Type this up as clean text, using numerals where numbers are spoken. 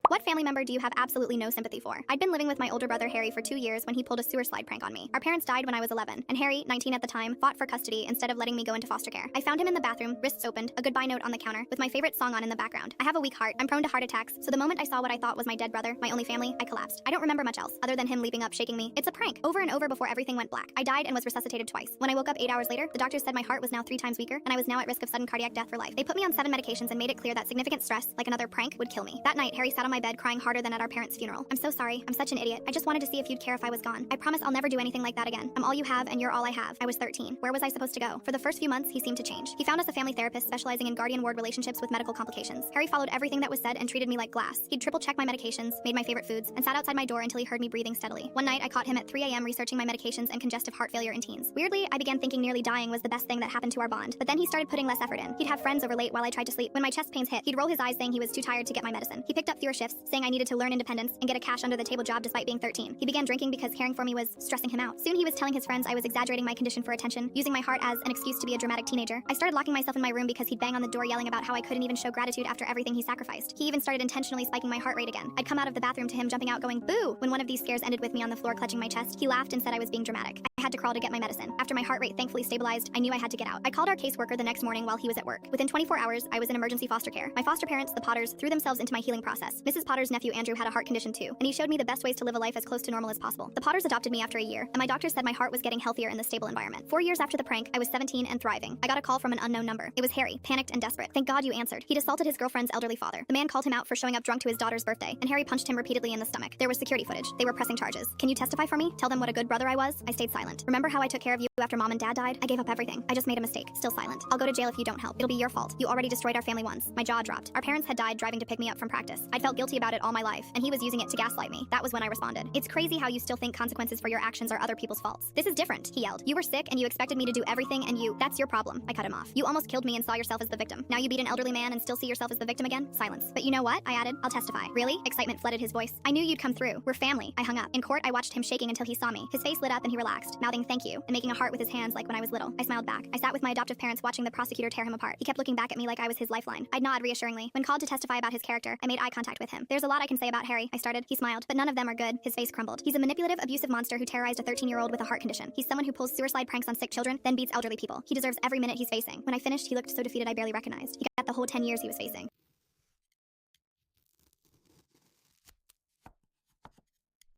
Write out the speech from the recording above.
What family member do you have absolutely no sympathy for? I'd been living with my older brother Harry for 2 years when he pulled a sewer slide prank on me. Our parents died when I was 11, and Harry, 19 at the time, fought for custody instead of letting me go into foster care. I found him in the bathroom, wrists opened, a goodbye note on the counter, with my favorite song on in the background. I have a weak heart, I'm prone to heart attacks, so the moment I saw what I thought was my dead brother, my only family, I collapsed. I don't remember much else, other than him leaping up shaking me. It's a prank, over and over before everything went black. I died and was resuscitated twice. When I woke up 8 hours later, the doctors said my heart was now 3 times weaker, and I was now at risk of sudden cardiac death for life. They put me on 7 medications and made it clear that significant stress, like another prank, would kill me. That night, Harry sat on my bed crying harder than at our parents' funeral. I'm so sorry, I'm such an idiot. I just wanted to see if you'd care if I was gone. I promise I'll never do anything like that again. I'm all you have and you're all I have. I was 13. Where was I supposed to go? For the first few months, he seemed to change. He found us a family therapist specializing in guardian ward relationships with medical complications. Harry followed everything that was said and treated me like glass. He'd triple check my medications, made my favorite foods, and sat outside my door until he heard me breathing steadily. One night, I caught him at 3 a.m. researching my medications and congestive heart failure in teens. Weirdly, I began thinking nearly dying was the best thing that happened to our bond. But then he started putting less effort in. He'd have friends over late while I tried to sleep. When my chest pains hit, he'd roll his eyes saying he was too tired to get my medicine. He picked up fewer shifts, saying I needed to learn independence and get a cash under the table job despite being 13. He began drinking because caring for me was stressing him out. Soon he was telling his friends I was exaggerating my condition for attention, using my heart as an excuse to be a dramatic teenager. I started locking myself in my room because he'd bang on the door yelling about how I couldn't even show gratitude after everything he sacrificed. He even started intentionally spiking my heart rate again. I'd come out of the bathroom to him jumping out going, "Boo!" When one of these scares ended with me on the floor clutching my chest, he laughed and said I was being dramatic. I had to crawl to get my medicine. After my heart rate thankfully stabilized, I knew I had to get out. I called our caseworker the next morning while he was at work. Within 24 hours, I was in emergency foster care. My foster parents, the Potters, threw themselves into my healing process. Mrs. Potter's nephew Andrew had a heart condition too, and he showed me the best ways to live a life as close to normal as possible. The Potters adopted me after a year, and my doctor said my heart was getting healthier in the stable environment. 4 years after the prank, I was 17 and thriving. I got a call from an unknown number. It was Harry, panicked and desperate. Thank God you answered. He'd assaulted his girlfriend's elderly father. The man called him out for showing up drunk to his daughter's birthday, and Harry punched him repeatedly in the stomach. There was security footage. They were pressing charges. Can you testify for me? Tell them what a good brother I was? I stayed silent. Remember how I took care of you after mom and dad died? I gave up everything. I just made a mistake. Still silent. I'll go to jail if you don't help. It'll be your fault. You already destroyed our family once. My jaw dropped. Our parents had died driving to pick me up from practice. I'd felt guilty about it all my life, and he was using it to gaslight me. That was when I responded. It's crazy how you still think consequences for your actions are other people's faults. This is different, he yelled. You were sick and you expected me to do everything and that's your problem. I cut him off. You almost killed me and saw yourself as the victim. Now you beat an elderly man and still see yourself as the victim again? Silence. But you know what? I added. I'll testify. Really? Excitement flooded his voice. I knew you'd come through. We're family. I hung up. In court, I watched him shaking until he saw me. His face lit up and he relaxed, mouthing thank you and making a heart with his hands like when I was little. I smiled back. I sat with my adoptive parents watching the prosecutor tear him apart. He kept looking back at me like I was his lifeline. I'd nod reassuringly. When called to testify about his character, I made eye contact with him. There's a lot I can say about Harry, I started. He smiled, but none of them are good. His face crumbled. He's a manipulative, abusive monster who terrorized a 13-year-old with a heart condition. He's someone who pulls sewer slide pranks on sick children, then beats elderly people. He deserves every minute he's facing. When I finished, he looked so defeated I barely recognized. He got the whole 10 years he was facing.